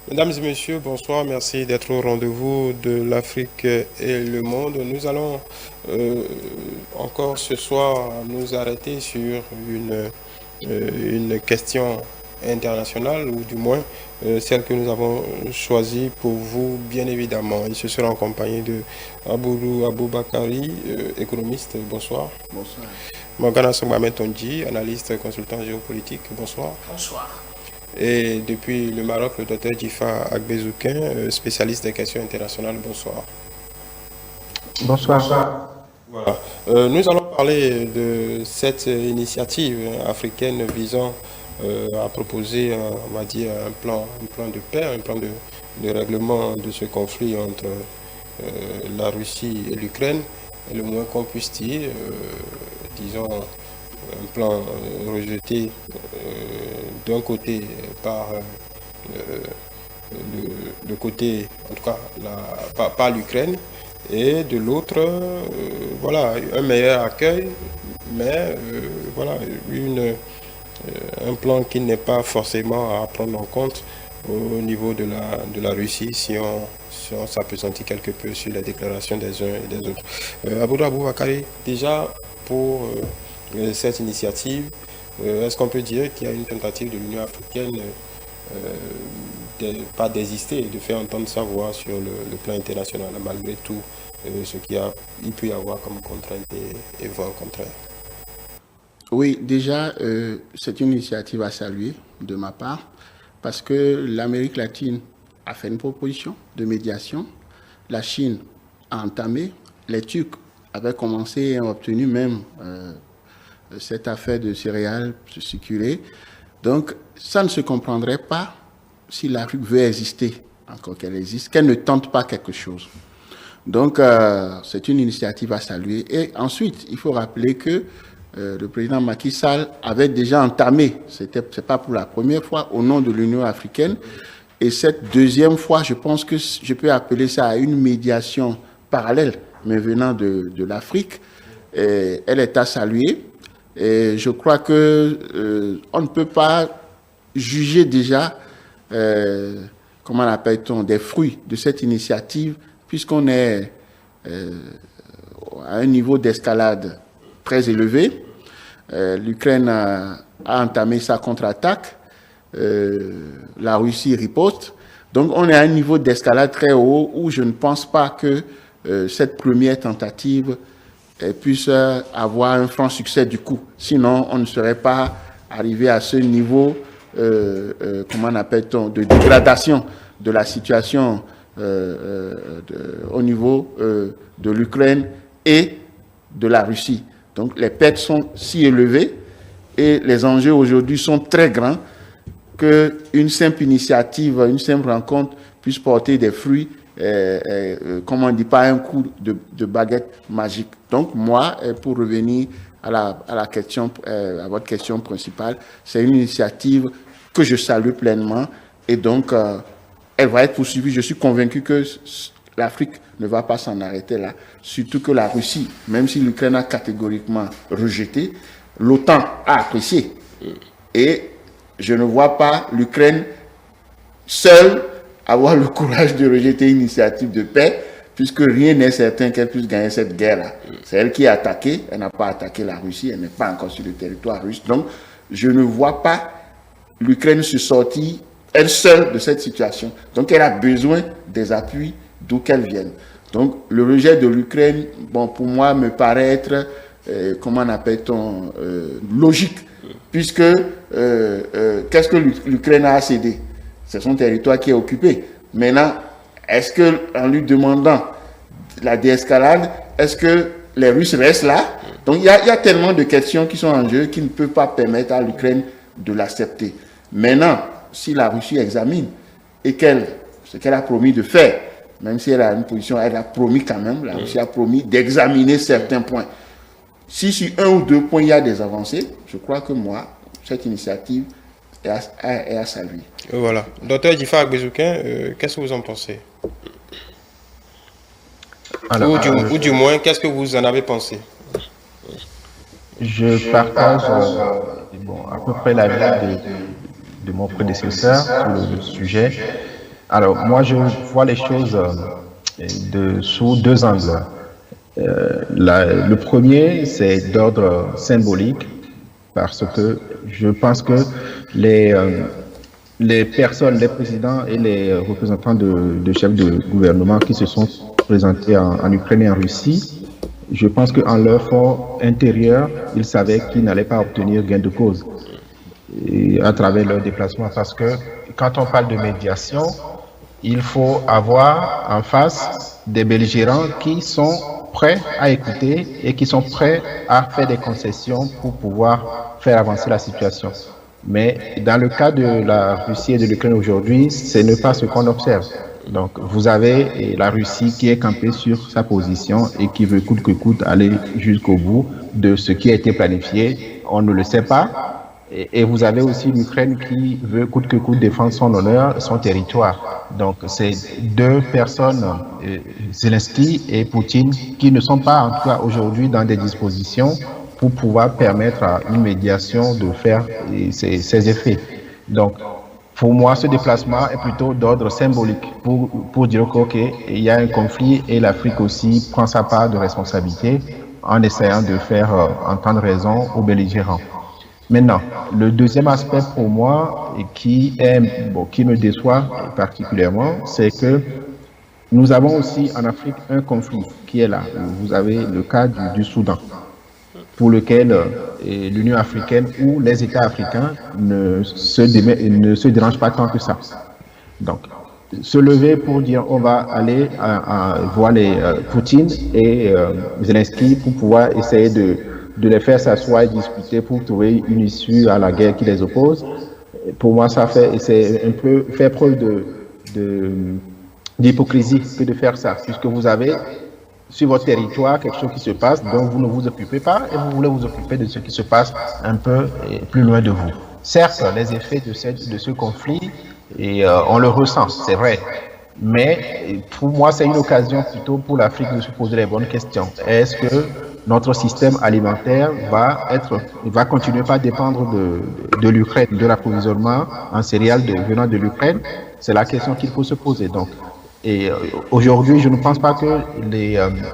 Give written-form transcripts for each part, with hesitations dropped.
Mesdames et messieurs, bonsoir. Merci d'être au rendez-vous de l'Afrique et le monde. Nous allons euh, encore ce soir nous arrêter sur une question internationale, ou du moins celle que nous avons choisie pour vous, bien évidemment. Il se sera en compagnie de Aboulou Aboubakari, économiste. Bonsoir. Bonsoir. Morgana Sogbame Tondji, analyste consultant géopolitique. Bonsoir. Bonsoir. Et depuis le Maroc, le docteur Djifa Agbezouken, spécialiste des questions internationales. Bonsoir. Bonsoir. Voilà. Nous allons parler de cette initiative africaine visant à proposer, on va dire, un plan de paix, un plan de règlement de ce conflit entre la Russie et l'Ukraine. Et le moins qu'on puisse dire, disons, un plan rejeté d'un côté par le côté, en tout cas, par l'Ukraine, et de l'autre, voilà, un meilleur accueil, mais voilà, un plan qui n'est pas forcément à prendre en compte au niveau de la Russie si on s'appesantit quelque peu sur les déclarations des uns et des autres. Aboudou Aboubakari, déjà pour cette initiative, est-ce qu'on peut dire qu'il y a une tentative de l'Union africaine de pas désister et de faire entendre sa voix sur le plan international, malgré tout ce il peut y avoir comme contrainte et vent contraire? Oui, déjà, c'est une initiative à saluer de ma part parce que l'Amérique latine a fait une proposition de médiation. La Chine a entamé. Les Turcs avaient commencé et ont obtenu même cette affaire de céréales sucrées. Donc, ça ne se comprendrait pas si l'Afrique veut exister, encore qu'elle existe, qu'elle ne tente pas quelque chose. Donc, c'est une initiative à saluer. Et ensuite, il faut rappeler que le président Macky Sall avait déjà entamé, c'est pas pour la première fois, au nom de l'Union africaine. Et cette deuxième fois, je pense que je peux appeler ça à une médiation parallèle, mais venant de l'Afrique. Elle est à saluer. Et je crois que on ne peut pas juger déjà, comment l'appelle-t-on, des fruits de cette initiative, puisqu'on est à un niveau d'escalade très élevé. L'Ukraine a entamé sa contre-attaque. La Russie riposte. Donc on est à un niveau d'escalade très haut où je ne pense pas que cette première tentative puisse avoir un franc succès du coup. Sinon, on ne serait pas arrivé à ce niveau, comment appelle-t-on, de dégradation de la situation au niveau de l'Ukraine et de la Russie. Donc les pertes sont si élevées et les enjeux aujourd'hui sont très grands qu'une simple initiative, une simple rencontre puisse porter des fruits, comme on dit, pas un coup de baguette magique. Donc moi, pour revenir à la question, à votre question principale, c'est une initiative que je salue pleinement et donc elle va être poursuivie. Je suis convaincu que l'Afrique ne va pas s'en arrêter là, surtout que la Russie, même si l'Ukraine a catégoriquement rejeté, l'OTAN a apprécié. Et je ne vois pas l'Ukraine seule avoir le courage de rejeter une initiative de paix, puisque rien n'est certain qu'elle puisse gagner cette guerre-là. C'est elle qui a attaqué, elle n'a pas attaqué la Russie, elle n'est pas encore sur le territoire russe. Donc, je ne vois pas l'Ukraine se sortir elle seule de cette situation. Donc, elle a besoin des appuis d'où qu'elle vienne. Donc, le rejet de l'Ukraine, bon, pour moi, me paraît être, comment appelle-t-on, logique, puisque qu'est-ce que l'Ukraine a cédé? C'est son territoire qui est occupé. Maintenant, est-ce qu'en lui demandant la déescalade, est-ce que les Russes restent là? Donc, il y a tellement de questions qui sont en jeu qui ne peuvent pas permettre à l'Ukraine de l'accepter. Maintenant, si la Russie examine et ce qu'elle a promis de faire, même si elle a une position, elle a promis quand même, la Russie a promis d'examiner certains points. Si sur un ou deux points il y a des avancées, je crois que moi, cette initiative est à saluer. Voilà. Docteur Djifa Agbezouken, qu'est-ce que vous en pensez? Alors, ou du moins, qu'est-ce que vous en avez pensé? je partage bon, à peu près l'avis de mon prédécesseur sur le sujet. Alors, moi, je vois les choses sous deux angles. Le premier, c'est d'ordre symbolique, parce que je pense que les personnes, les présidents et les représentants de chefs de gouvernement qui se sont présentés en Ukraine et en Russie, je pense qu'en leur fort intérieur, ils savaient qu'ils n'allaient pas obtenir gain de cause à travers leur déplacement, parce que quand on parle de médiation, il faut avoir en face des belligérants qui sont prêts à écouter et qui sont prêts à faire des concessions pour pouvoir faire avancer la situation. Mais dans le cas de la Russie et de l'Ukraine aujourd'hui, ce n'est pas ce qu'on observe. Donc, vous avez la Russie qui est campée sur sa position et qui veut coûte que coûte aller jusqu'au bout de ce qui a été planifié. On ne le sait pas. Et vous avez aussi l'Ukraine qui veut coûte que coûte défendre son honneur, son territoire. Donc, c'est deux personnes, Zelensky et Poutine, qui ne sont pas, en tout cas aujourd'hui, dans des dispositions pour pouvoir permettre à une médiation de faire ses effets. Donc, pour moi, ce déplacement est plutôt d'ordre symbolique pour dire qu'ok, il y a un conflit et l'Afrique aussi prend sa part de responsabilité en essayant de faire entendre raison aux belligérants. Maintenant, le deuxième aspect pour moi qui me déçoit particulièrement, c'est que nous avons aussi en Afrique un conflit qui est là. Vous avez le cas du Soudan, pour lequel l'Union africaine ou les États africains ne se dérangent pas tant que ça. Donc, se lever pour dire on va aller voir Poutine et Zelensky pour pouvoir essayer de les faire s'asseoir et discuter pour trouver une issue à la guerre qui les oppose. Pour moi, c'est un peu faire preuve d'hypocrisie que de faire ça, puisque vous avez sur votre territoire quelque chose qui se passe dont vous ne vous occupez pas et vous voulez vous occuper de ce qui se passe un peu plus loin de vous. Certes, les effets de ce conflit, on le ressent, c'est vrai. Mais pour moi, c'est une occasion plutôt pour l'Afrique de se poser les bonnes questions. Est-ce que notre système alimentaire va continuer par dépendre de l'Ukraine, de l'approvisionnement en céréales venant de l'Ukraine? C'est la question qu'il faut se poser. Donc, aujourd'hui, je ne pense pas que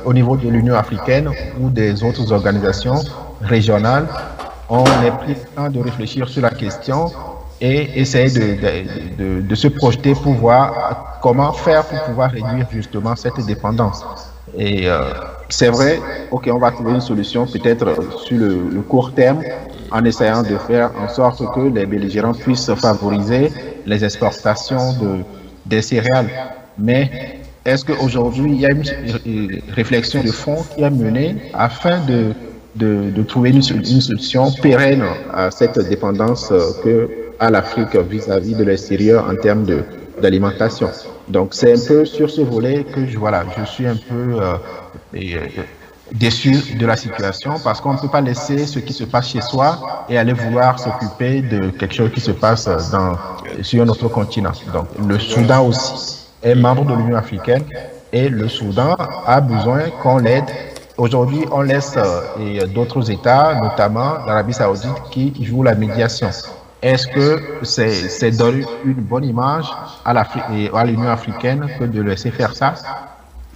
au niveau de l'Union africaine ou des autres organisations régionales, on ait pris le temps de réfléchir sur la question et essayer de se projeter pour voir comment faire pour pouvoir réduire justement cette dépendance. Et c'est vrai, ok, on va trouver une solution peut-être sur le court terme en essayant de faire en sorte que les belligérants puissent favoriser les exportations des céréales. Mais est-ce qu'aujourd'hui, il y a une réflexion de fond qui est menée afin de trouver une solution pérenne à cette dépendance à l'Afrique vis-à-vis de l'extérieur en termes d'alimentation? Donc, c'est un peu sur ce volet que je suis un peu déçu de la situation, parce qu'on ne peut pas laisser ce qui se passe chez soi et aller vouloir s'occuper de quelque chose qui se passe sur notre continent. Donc, le Soudan aussi est membre de l'Union africaine et le Soudan a besoin qu'on l'aide. Aujourd'hui, on laisse d'autres États, notamment l'Arabie Saoudite, qui jouent la médiation. Est-ce que c'est donner une bonne image à l'Afrique et à l'Union africaine que de laisser faire ça?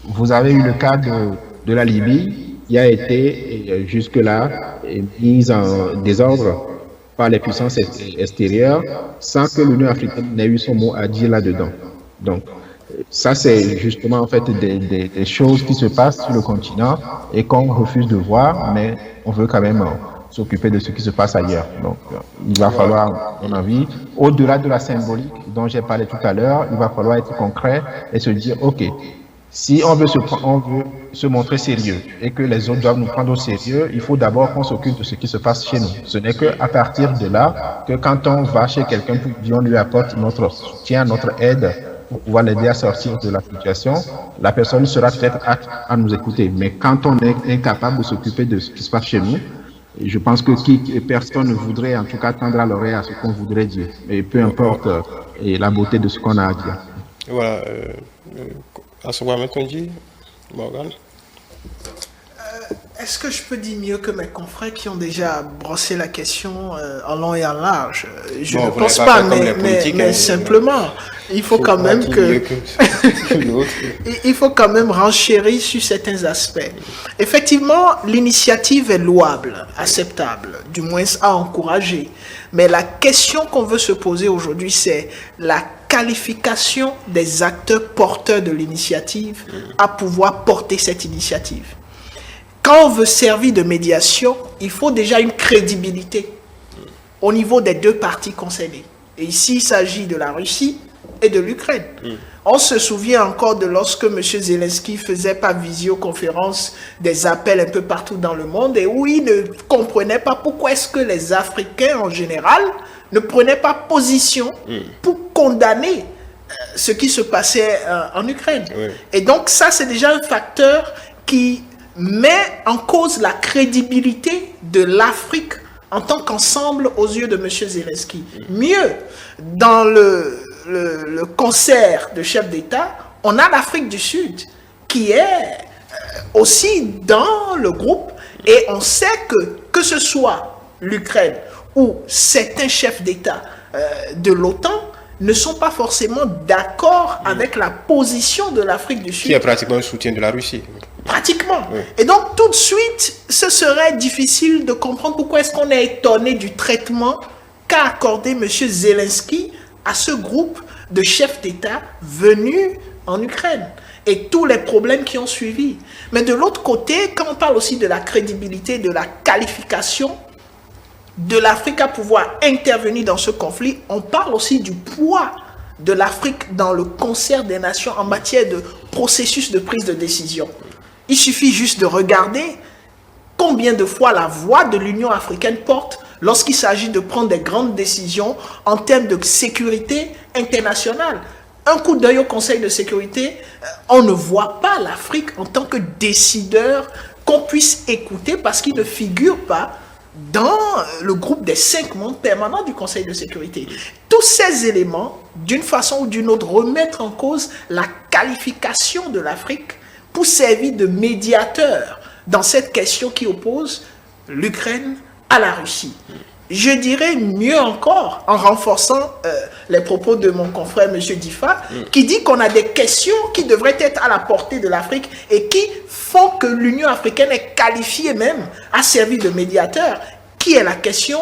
Vous avez eu le cas de la Libye, qui a été jusque-là mise en désordre par les puissances extérieures sans que l'Union africaine n'ait eu son mot à dire là-dedans. Donc, ça, c'est justement en fait des choses qui se passent sur le continent et qu'on refuse de voir, mais on veut quand même s'occuper de ce qui se passe ailleurs. Donc, il va falloir, à mon avis, au-delà de la symbolique dont j'ai parlé tout à l'heure, il va falloir être concret et se dire, ok, si on veut se montrer sérieux et que les autres doivent nous prendre au sérieux, il faut d'abord qu'on s'occupe de ce qui se passe chez nous. Ce n'est qu'à partir de là que quand on va chez quelqu'un pour dire on lui apporte notre soutien, notre aide pour pouvoir l'aider à sortir de la situation, la personne sera peut-être apte à nous écouter. Mais quand on est incapable de s'occuper de ce qui se passe chez nous, je pense que personne ne voudrait en tout cas tendre à l'oreille à ce qu'on voudrait dire. Et peu importe la beauté de ce qu'on a à dire. Voilà. À ce moment-là, Morgan. Est-ce que je peux dire mieux que mes confrères qui ont déjà brossé la question en long et en large? Je ne pense pas, mais simplement, il faut quand même il faut quand même renchérir sur certains aspects. Effectivement, l'initiative est louable, acceptable, du moins à encourager. Mais la question qu'on veut se poser aujourd'hui, c'est la qualification des acteurs porteurs de l'initiative à pouvoir porter cette initiative. Quand on veut servir de médiation, il faut déjà une crédibilité au niveau des deux parties concernées. Et ici, il s'agit de la Russie et de l'Ukraine. On se souvient encore de lorsque M. Zelensky faisait par visioconférence des appels un peu partout dans le monde et où il ne comprenait pas pourquoi est-ce que les Africains en général ne prenaient pas position pour condamner ce qui se passait en Ukraine. Oui. Et donc ça, c'est déjà un facteur qui met en cause la crédibilité de l'Afrique en tant qu'ensemble aux yeux de M. Zelensky. Mieux, dans le concert de chefs d'État, on a l'Afrique du Sud qui est aussi dans le groupe et on sait que ce soit l'Ukraine ou certains chefs d'État de l'OTAN ne sont pas forcément d'accord avec la position de l'Afrique du Sud. Qui est pratiquement un soutien de la Russie. Pratiquement. Oui. Et donc, tout de suite, ce serait difficile de comprendre pourquoi est-ce qu'on est étonné du traitement qu'a accordé M. Zelensky à ce groupe de chefs d'État venus en Ukraine et tous les problèmes qui ont suivi. Mais de l'autre côté, quand on parle aussi de la crédibilité, de la qualification de l'Afrique à pouvoir intervenir dans ce conflit, on parle aussi du poids de l'Afrique dans le concert des nations en matière de processus de prise de décision. Il suffit juste de regarder combien de fois la voix de l'Union africaine porte lorsqu'il s'agit de prendre des grandes décisions en termes de sécurité internationale. Un coup d'œil au Conseil de sécurité, on ne voit pas l'Afrique en tant que décideur qu'on puisse écouter parce qu'il ne figure pas dans le groupe des 5 membres permanents du Conseil de sécurité. Tous ces éléments, d'une façon ou d'une autre, remettent en cause la qualification de l'Afrique pour servir de médiateur dans cette question qui oppose l'Ukraine à la Russie. Je dirais mieux encore, en renforçant les propos de mon confrère M. Diffa, qui dit qu'on a des questions qui devraient être à la portée de l'Afrique et qui font que l'Union africaine est qualifiée même à servir de médiateur, qui est la question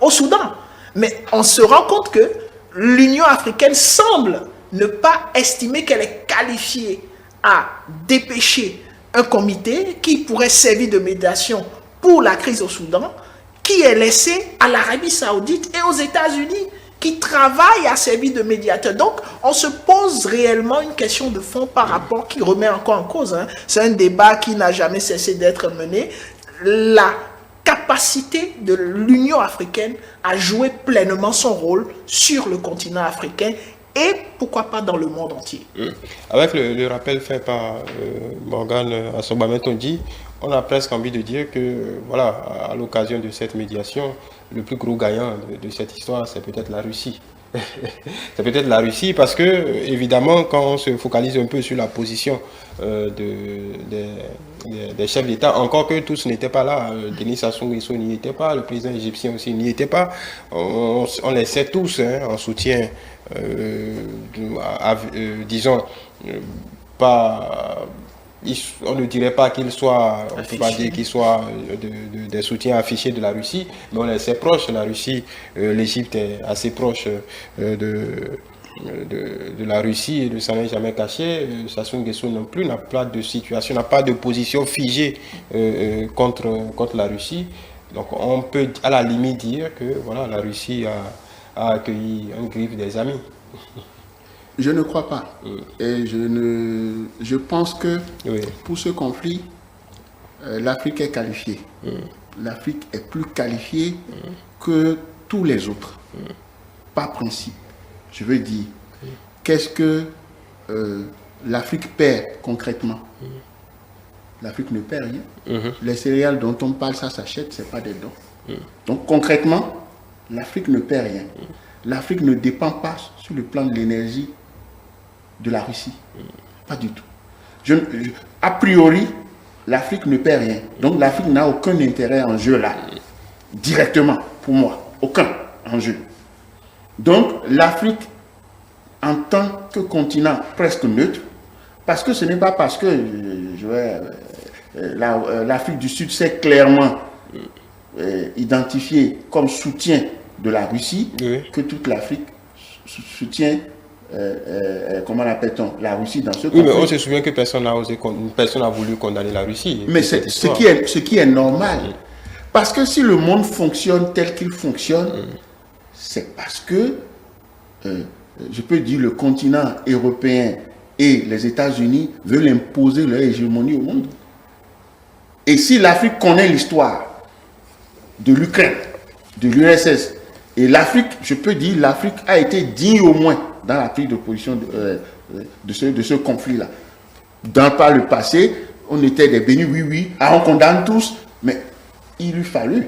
au Soudan. Mais on se rend compte que l'Union africaine semble ne pas estimer qu'elle est qualifiée à dépêcher un comité qui pourrait servir de médiation pour la crise au Soudan, qui est laissé à l'Arabie Saoudite et aux États-Unis, qui travaillent à servir de médiateur. Donc, on se pose réellement une question de fond par rapport qui remet encore en cause. C'est un débat qui n'a jamais cessé d'être mené. La capacité de l'Union africaine à jouer pleinement son rôle sur le continent africain et pourquoi pas dans le monde entier. Avec le rappel fait par Morgan Assobametonji, on a presque envie de dire que, voilà, à l'occasion de cette médiation, le plus gros gagnant de cette histoire, c'est peut-être la Russie. C'est peut-être la Russie parce que, évidemment, quand on se focalise un peu sur la position des chefs d'État, encore que tous n'étaient pas là, Denis Sassou Nguesso n'y était pas, le président égyptien aussi n'y était pas, on les sait tous en soutien, disons, pas... On ne dirait pas qu'il soit, on ne peut pas dire qu'il soit des soutiens affichés de la Russie, mais on est assez proche de la Russie. L'Égypte est assez proche de la Russie et ne s'en est jamais caché. Sassou Nguesso non plus n'a pas de situation, n'a pas de position figée contre la Russie. Donc on peut à la limite dire que voilà, la Russie a accueilli un griffe des amis. Je ne crois pas. Et je pense que pour ce conflit, l'Afrique est qualifiée. L'Afrique est plus qualifiée que tous les autres. Par principe. Je veux dire, qu'est-ce que l'Afrique perd concrètement? L'Afrique ne perd rien. Les céréales dont on parle, ça s'achète, ce n'est pas des dons. Donc concrètement, l'Afrique ne perd rien. L'Afrique ne dépend pas sur le plan de l'énergie de la Russie. Pas du tout. A priori, l'Afrique ne perd rien. Donc l'Afrique n'a aucun intérêt en jeu là, directement, pour moi. Aucun enjeu. Donc l'Afrique, en tant que continent presque neutre, parce que ce n'est pas parce que l'Afrique du Sud s'est clairement identifiée comme soutien de la Russie, que toute l'Afrique soutient, comment l'appelle-t-on, la Russie dans ce conflit. Oui, mais on se souvient que personne n'a voulu condamner la Russie. Mais c'est ce qui est normal. Parce que si le monde fonctionne tel qu'il fonctionne, c'est parce que, je peux dire, le continent européen et les États-Unis veulent imposer leur hégémonie au monde. Et si l'Afrique connaît l'histoire de l'Ukraine, de l'URSS, et l'Afrique, je peux dire, l'Afrique a été digne au moins dans la prise de position de ce conflit-là. Par le passé, on était des bénis, oui, on condamne tous, mais il lui fallu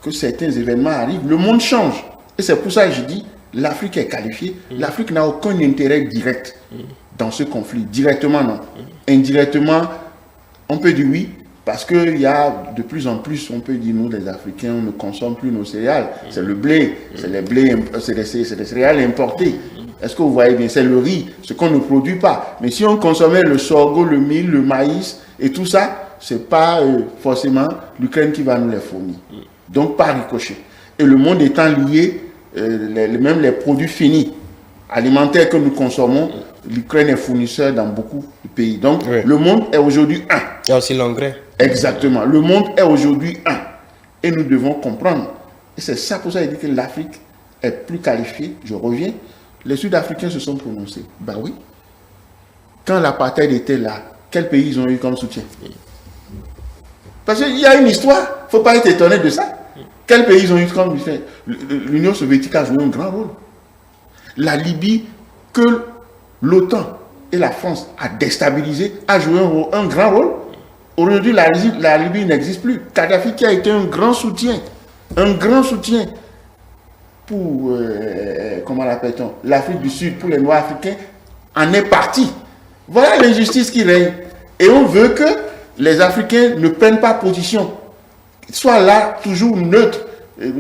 que certains événements arrivent. Le monde change. Et c'est pour ça que je dis, l'Afrique est qualifiée. L'Afrique n'a aucun intérêt direct dans ce conflit. Directement, non. Indirectement, on peut dire oui, parce qu'il y a de plus en plus, on peut dire, nous les Africains, on ne consomme plus nos céréales. C'est le blé, c'est des céréales importées. Est-ce que vous voyez bien? C'est le riz, ce qu'on ne produit pas. Mais si on consommait le sorgho, le mil, le maïs et tout ça, ce n'est pas forcément l'Ukraine qui va nous les fournir. Donc, par ricochet. Et le monde étant lié, même les produits finis, alimentaires que nous consommons, l'Ukraine est fournisseur dans beaucoup de pays. Donc, le monde est aujourd'hui un. Il y a aussi l'engrais. Exactement. Le monde est aujourd'hui un. Et nous devons comprendre. Et c'est ça pour ça que je dis que l'Afrique est plus qualifiée. Je reviens. Les Sud-Africains se sont prononcés. Ben oui. Quand l'apartheid était là, quels pays ils ont eu comme soutien? Parce qu'il y a une histoire. Il ne faut pas être étonné de ça. Quels pays ils ont eu comme soutien? L'Union soviétique a joué un grand rôle. La Libye, que l'OTAN et la France a déstabilisé, a joué un grand rôle. Aujourd'hui, la Libye n'existe plus. Kadhafi qui a été un grand soutien pour, comment l'appelle-t-on, l'Afrique du Sud, pour les Noirs africains, en est parti. Voilà l'injustice qui règne. Et on veut que les Africains ne prennent pas position, soient là, toujours neutres,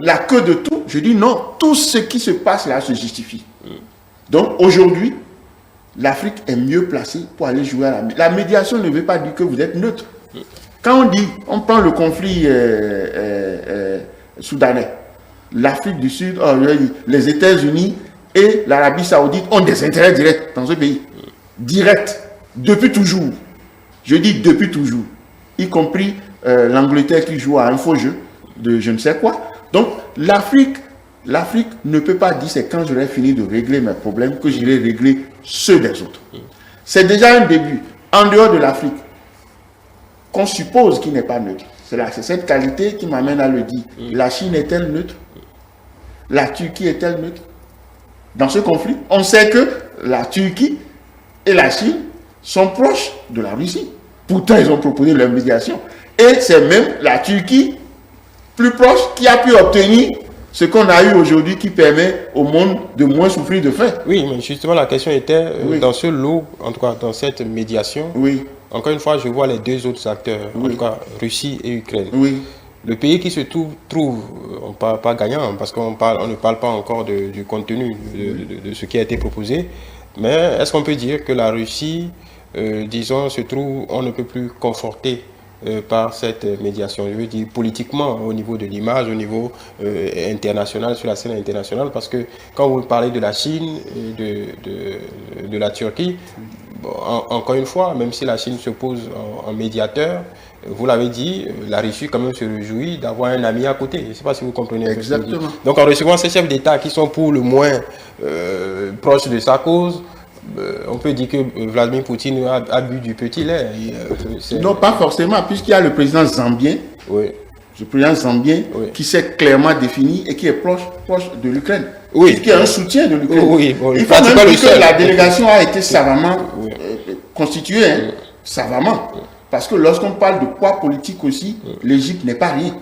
la queue de tout. Je dis non, tout ce qui se passe là se justifie. Donc aujourd'hui, l'Afrique est mieux placée pour aller jouer à la médiation ne veut pas dire que vous êtes neutre. Quand on prend le conflit soudanais, l'Afrique du Sud, les États-Unis et l'Arabie Saoudite ont des intérêts directs dans ce pays. Directs, depuis toujours. Je dis depuis toujours. Y compris l'Angleterre qui joue à un faux jeu de je ne sais quoi. Donc l'Afrique ne peut pas dire c'est quand j'aurai fini de régler mes problèmes que j'irai régler ceux des autres. C'est déjà un début. En dehors de l'Afrique, qu'on suppose qu'il n'est pas neutre. C'est cette qualité qui m'amène à le dire. La Chine est-elle neutre? La Turquie est-elle neutre? Dans ce conflit, on sait que la Turquie et la Chine sont proches de la Russie. Pourtant, ils ont proposé leur médiation. Et c'est même la Turquie, plus proche, qui a pu obtenir ce qu'on a eu aujourd'hui qui permet au monde de moins souffrir de faim. Oui, mais justement, la question était, dans ce lot, en tout cas dans cette médiation, encore une fois, je vois les deux autres acteurs, en tout cas Russie et Ukraine. Le pays qui se trouve pas gagnant, parce qu'on ne parle pas encore du contenu de ce qui a été proposé, mais est-ce qu'on peut dire que la Russie, disons, se trouve, on ne peut plus conforter par cette médiation, je veux dire politiquement, au niveau de l'image, au niveau international, sur la scène internationale, parce que quand vous parlez de la Chine et de la Turquie, bon, encore une fois, même si la Chine se pose en médiateur, vous l'avez dit, la Russie quand même se réjouit d'avoir un ami à côté. Je ne sais pas si vous comprenez. Exactement. Donc en recevant ces chefs d'État qui sont pour le moins proches de sa cause, on peut dire que Vladimir Poutine a bu du petit lait. Non, pas forcément, puisqu'il y a le président zambien, qui s'est clairement défini et qui est proche de l'Ukraine. Qui est un soutien de l'Ukraine. Il faut même dire que la délégation a été savamment constituée, savamment. Parce que lorsqu'on parle de poids politique aussi, l'Égypte n'est pas rien.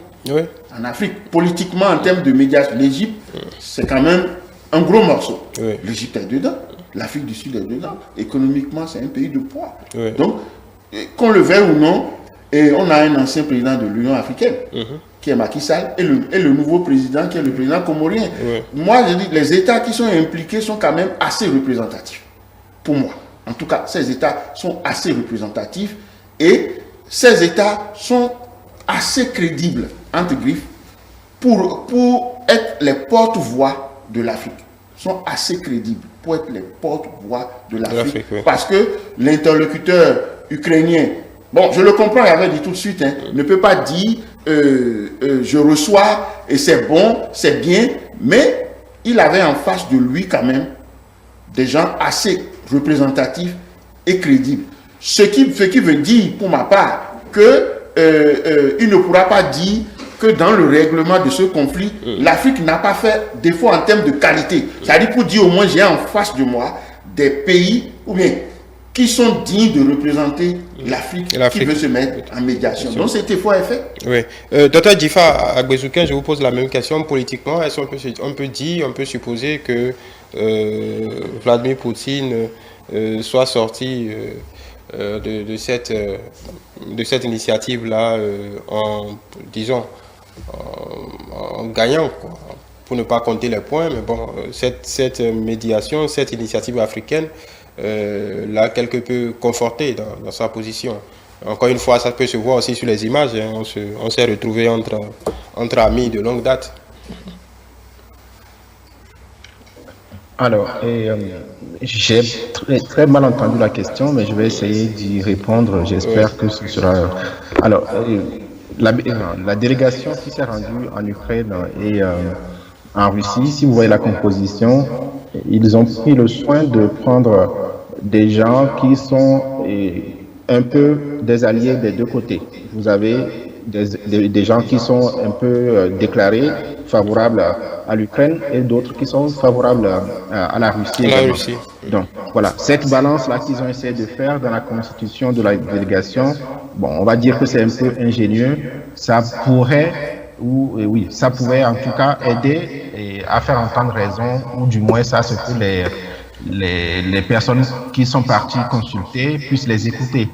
En Afrique, politiquement, en termes de médiation, l'Égypte, c'est quand même un gros morceau. L'Égypte est dedans. L'Afrique du Sud est dedans. Économiquement, c'est un pays de poids. Donc, qu'on le veuille ou non, Et on a un ancien président de l'Union africaine, qui est Macky Sall, et le nouveau président, qui est le président comorien. Moi, je dis, les États qui sont impliqués sont quand même assez représentatifs, pour moi. En tout cas, ces États sont assez représentatifs, et ces États sont assez crédibles, entre griffes, pour être les porte-voix de l'Afrique. Sont assez crédibles pour être les porte-voix de l'Afrique. Parce que l'interlocuteur ukrainien, bon, je le comprends, il avait dit tout de suite, ne peut pas dire je reçois et c'est bon, c'est bien, mais il avait en face de lui quand même des gens assez représentatifs et crédibles. Ce qui veut dire, pour ma part, qu'il ne pourra pas dire que dans le règlement de ce conflit, l'Afrique n'a pas fait défaut en termes de qualité. C'est-à-dire pour dire au moins j'ai en face de moi des pays ou bien qui sont dignes de représenter l'Afrique qui veut se mettre en médiation. Donc cet effort est fait. Oui. Dr Djifa Agbezouken, je vous pose la même question politiquement. Est-ce qu'on peut dire, on peut supposer que Vladimir Poutine soit sorti de cette initiative-là en gagnant, quoi, pour ne pas compter les points, mais bon, cette médiation, cette initiative africaine l'a quelque peu conforté dans sa position. Encore une fois, ça peut se voir aussi sur les images, on s'est retrouvés entre amis de longue date. Alors, j'ai très mal entendu la question, mais je vais essayer d'y répondre, j'espère que ce sera... Alors, la délégation qui s'est rendue en Ukraine et en Russie, si vous voyez la composition, ils ont pris le soin de prendre des gens qui sont un peu des alliés des deux côtés. Vous avez des gens qui sont un peu déclarés favorables à l'Ukraine et d'autres qui sont favorables à la Russie. Donc voilà, cette balance-là qu'ils ont essayé de faire dans la constitution de la délégation, bon, on va dire que c'est un peu ingénieux, ça pourrait, ça pouvait en tout cas aider à faire entendre raison, ou du moins ça, ce que les personnes qui sont parties consulter puissent les écouter.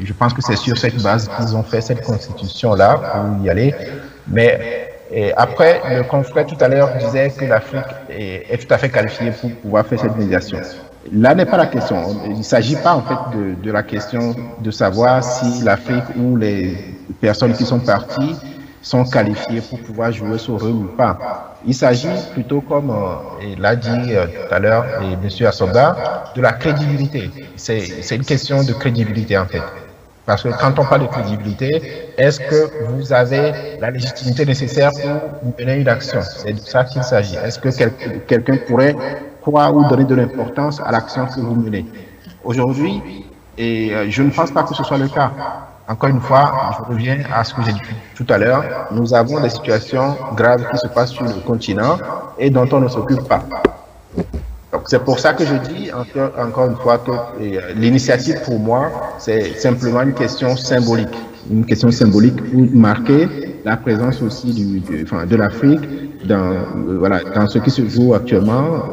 Je pense que c'est sur cette base qu'ils ont fait cette constitution-là pour y aller. Mais après, le confrère tout à l'heure disait que l'Afrique est tout à fait qualifiée pour pouvoir faire cette médiation. Là n'est pas la question. Il ne s'agit pas en fait de la question de savoir si l'Afrique ou les personnes qui sont parties sont qualifiées pour pouvoir jouer ce rôle ou pas. Il s'agit plutôt, comme l'a dit tout à l'heure M. Assoba, de la crédibilité. C'est une question de crédibilité en fait. Parce que quand on parle de crédibilité, est-ce que vous avez la légitimité nécessaire pour mener une action? C'est de ça qu'il s'agit. Est-ce que quelqu'un pourrait croire ou donner de l'importance à l'action que vous menez? Aujourd'hui, je ne pense pas que ce soit le cas. Encore une fois, je reviens à ce que j'ai dit tout à l'heure. Nous avons des situations graves qui se passent sur le continent et dont on ne s'occupe pas. C'est pour ça que je dis encore une fois que l'initiative pour moi, c'est simplement une question symbolique. Une question symbolique pour marquer la présence aussi de l'Afrique dans ce qui se joue actuellement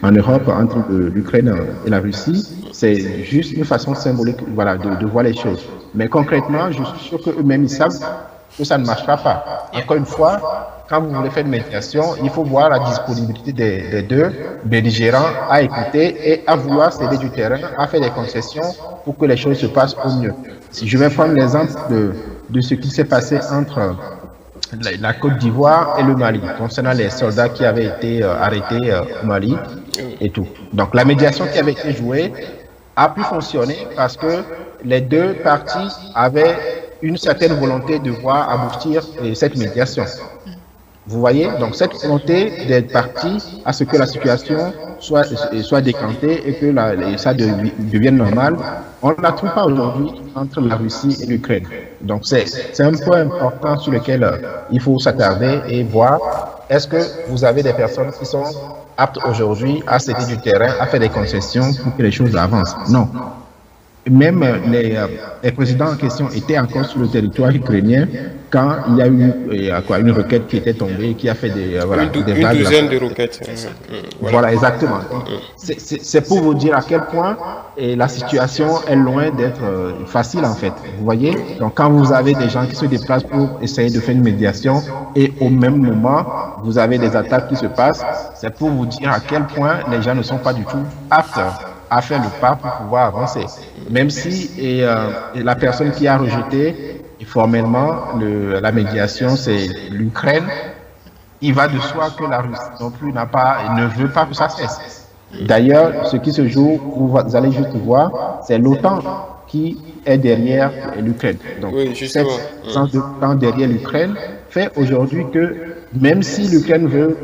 en Europe entre l'Ukraine et la Russie. C'est juste une façon symbolique de voir les choses. Mais concrètement, je suis sûr qu'eux-mêmes, ils savent que ça ne marchera pas. Et encore une fois, quand vous voulez faire une médiation, il faut voir la disponibilité des deux belligérants à écouter et à vouloir céder du terrain, à faire des concessions pour que les choses se passent au mieux. Si je vais prendre l'exemple de ce qui s'est passé entre la Côte d'Ivoire et le Mali, concernant les soldats qui avaient été arrêtés au Mali et tout. Donc la médiation qui avait été jouée a pu fonctionner parce que les deux parties avaient une certaine volonté de voir aboutir cette médiation. Vous voyez, donc cette volonté d'être partie à ce que la situation soit décantée et que ça devienne normal, on ne la trouve pas aujourd'hui entre la Russie et l'Ukraine. Donc c'est un point important sur lequel il faut s'attarder et voir, est-ce que vous avez des personnes qui sont aptes aujourd'hui à céder du terrain, à faire des concessions pour que les choses avancent? Non. même les présidents en question étaient encore sur le territoire ukrainien quand il y a eu une requête qui était tombée, qui a fait des une douzaine de roquettes. Voilà, exactement. C'est pour vous dire à quel point la situation est loin d'être facile en fait. Vous voyez? Donc quand vous avez des gens qui se déplacent pour essayer de faire une médiation et au même moment, vous avez des attaques qui se passent, c'est pour vous dire à quel point les gens ne sont pas du tout aptes à faire le pas pour pouvoir avancer. Même si la personne qui a rejeté formellement la médiation, c'est l'Ukraine, il va de soi que la Russie non plus ne veut pas que ça cesse. D'ailleurs, ce qui se joue, vous allez juste voir, c'est l'OTAN qui est derrière l'Ukraine. Donc, cette absence de l'OTAN derrière l'Ukraine fait aujourd'hui que même si l'Ukraine veut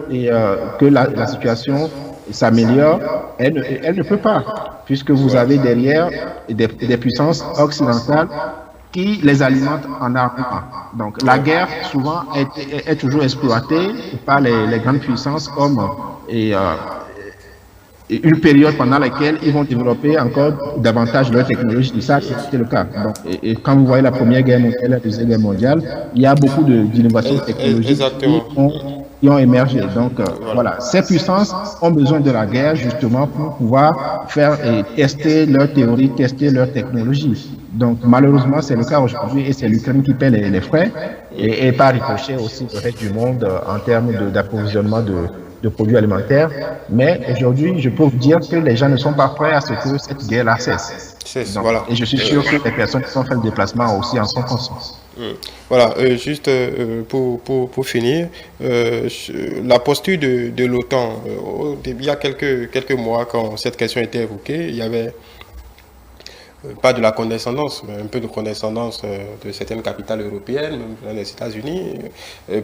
que la situation s'améliore, elle ne peut pas, puisque vous avez derrière des puissances occidentales qui les alimentent en armement. Donc la guerre, souvent, est toujours exploitée par les grandes puissances comme une période pendant laquelle ils vont développer encore davantage leur technologie. Et ça, c'était le cas. Donc, et quand vous voyez la Première Guerre mondiale, la Deuxième Guerre mondiale, il y a beaucoup d'innovations technologiques qui ont émergé. Donc, voilà, ces puissances ont besoin de la guerre justement pour pouvoir faire tester leurs théories, tester leurs technologies. Donc, malheureusement, c'est le cas aujourd'hui et c'est l'Ukraine qui paie les frais et par ricochet aussi le reste du monde en termes d'approvisionnement de produits alimentaires. Mais aujourd'hui, je peux vous dire que les gens ne sont pas prêts à ce que cette guerre-là cesse. Donc, voilà. Et je suis sûr que les personnes qui ont fait le déplacement aussi en sont conscientes. Voilà, juste pour finir, la posture de l'OTAN, il y a quelques mois, quand cette question était évoquée, il y avait pas de la condescendance, mais un peu de condescendance de certaines capitales européennes, même les États-Unis.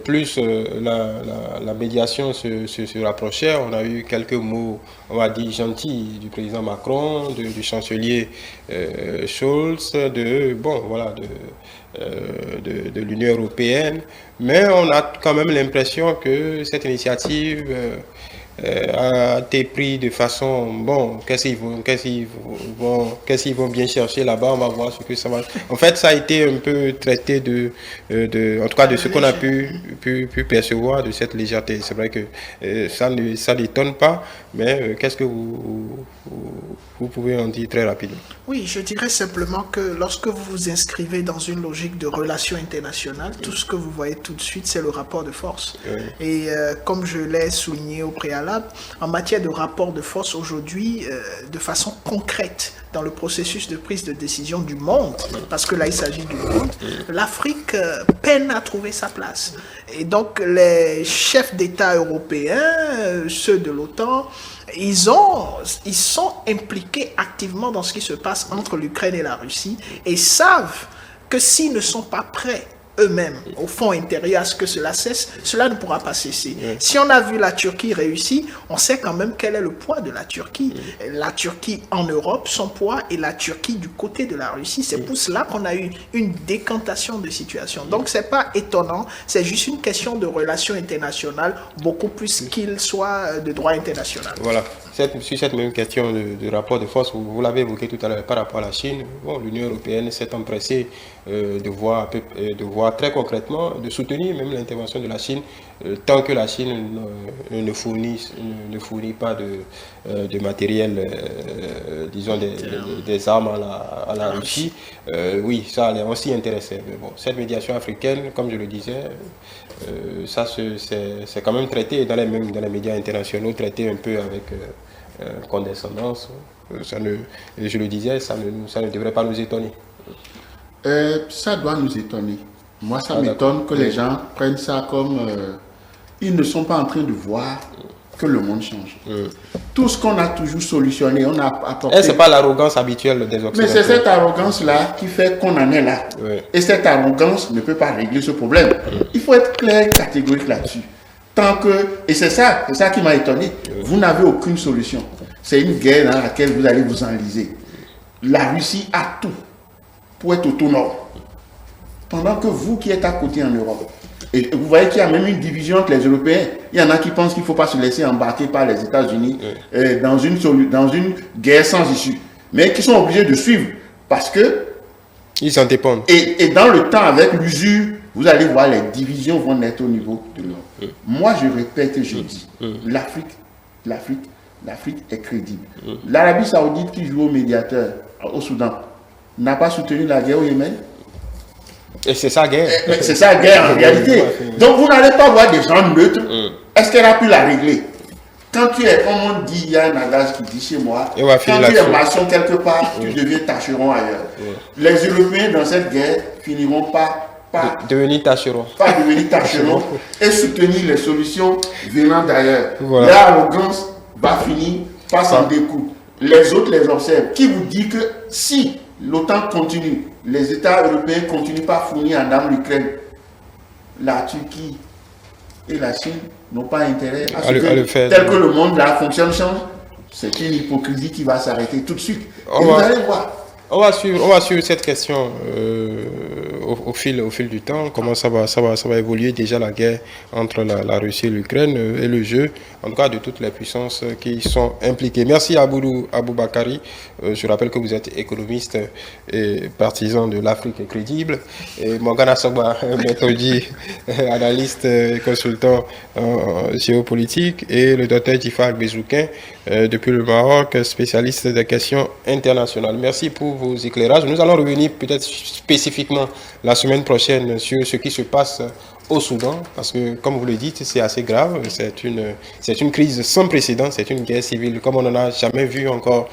Plus la médiation se rapprochait, on a eu quelques mots, on va dire, gentils du président Macron, du chancelier Scholz, de l'Union européenne. Mais on a quand même l'impression que cette initiative a été pris de façon, bon, qu'est-ce qu'ils vont bien chercher là-bas, on va voir ce que ça va. En fait, ça a été un peu traité en tout cas de ce qu'on a pu percevoir de cette légèreté. C'est vrai que ça n'étonne pas, mais qu'est-ce que vous pouvez en dire très rapidement? Oui, je dirais simplement que lorsque vous vous inscrivez dans une logique de relations internationales, tout ce que vous voyez tout de suite, c'est le rapport de force. Et comme je l'ai souligné au préalable, en matière de rapport de force aujourd'hui, de façon concrète, dans le processus de prise de décision du monde, parce que là il s'agit du monde, l'Afrique peine à trouver sa place. Et donc les chefs d'État européens, ceux de l'OTAN, ils sont impliqués activement dans ce qui se passe entre l'Ukraine et la Russie et savent que s'ils ne sont pas prêts eux-mêmes, au fond intérieur, à ce que cela cesse, cela ne pourra pas cesser. Si on a vu la Turquie réussir, on sait quand même quel est le poids de la Turquie. La Turquie en Europe, son poids, et la Turquie du côté de la Russie. C'est pour cela qu'on a eu une décantation de situation. Donc, c'est pas étonnant, c'est juste une question de relations internationales, beaucoup plus qu'il soit de droit international. Voilà. Sur cette même question de rapport de force, vous l'avez évoqué tout à l'heure par rapport à la Chine, bon, l'Union européenne s'est empressée de voir très concrètement, de soutenir même l'intervention de la Chine, tant que la Chine ne fournit pas de matériel, disons des armes à la Russie. Oui, ça, on s'y intéressait. Mais bon, cette médiation africaine, comme je le disais, ça c'est quand même traité dans les médias internationaux, traité un peu avec condescendance. Je le disais, ça ne devrait pas nous étonner. Ça doit nous étonner. Moi, ça m'étonne que les gens prennent ça comme... ils ne sont pas en train de voir que le monde change. Tout ce qu'on a toujours solutionné, on a apporté... Ce n'est pas l'arrogance habituelle des Occidentaux. Mais c'est cette arrogance-là qui fait qu'on en est là. Et cette arrogance ne peut pas régler ce problème. Il faut être clair et catégorique là-dessus. Et c'est ça qui m'a étonné. Vous n'avez aucune solution. C'est une guerre dans laquelle vous allez vous enliser. La Russie a tout pour être autonome. Pendant que vous qui êtes à côté en Europe, et vous voyez qu'il y a même une division entre les Européens. Il y en a qui pensent qu'il ne faut pas se laisser embarquer par les États-Unis dans une guerre sans issue, mais qui sont obligés de suivre Parce que... Ils en dépendent. Et dans le temps, avec l'usure, vous allez voir, les divisions vont naître au niveau de l'homme. Moi, je répète et je dis, l'Afrique est crédible. L'Arabie Saoudite qui joue au médiateur au Soudan n'a pas soutenu la guerre au Yémen. Et c'est sa guerre. C'est sa guerre en réalité. Donc vous n'allez pas voir des gens neutres. Est-ce qu'elle a pu la régler? Quand tu es, comme on dit, il y a un adage qui dit chez moi, quand tu es maçon quelque part, tu deviens tâcheron ailleurs. Les Européens dans cette guerre finiront pas devenir tâcheron. Pas devenir tâcheron et soutenir les solutions venant d'ailleurs. Voilà. L'arrogance va finir par s'en découdre. Les autres les observent. Qui vous dit que si l'OTAN continue, les États européens continuent pas à fournir en armes l'Ukraine, la Turquie et la Chine n'ont pas intérêt à ce que, le faire. Tel que le monde là fonctionne, change. C'est une hypocrisie qui va s'arrêter tout de suite. Et vous allez voir. On va suivre cette question au fil du temps, comment ça va évoluer déjà la guerre entre la Russie et l'Ukraine et le jeu, en tout cas de toutes les puissances qui sont impliquées. Merci à Aboubakari. Je rappelle que vous êtes économiste et partisan de l'Afrique crédible. Et Morgana Sogba Metodi, analyste et consultant géopolitique. Et le docteur Djifa Bezoukin, depuis le Maroc, spécialiste des questions internationales. Merci pour vos éclairages. Nous allons revenir peut-être spécifiquement la semaine prochaine sur ce qui se passe au Soudan, parce que, comme vous le dites, c'est assez grave. C'est une crise sans précédent, c'est une guerre civile comme on n'en a jamais vu encore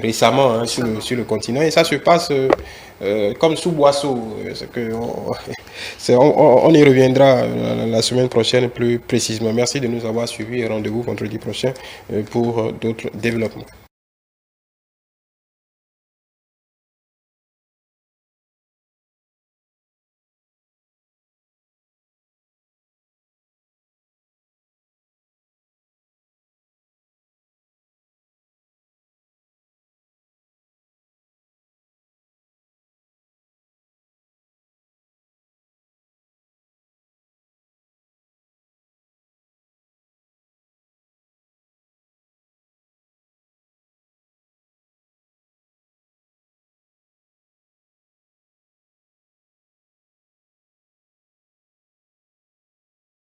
récemment sur le continent. Et ça se passe comme sous boisseau. On y reviendra la semaine prochaine plus précisément. Merci de nous avoir suivis et rendez-vous vendredi prochain pour d'autres développements.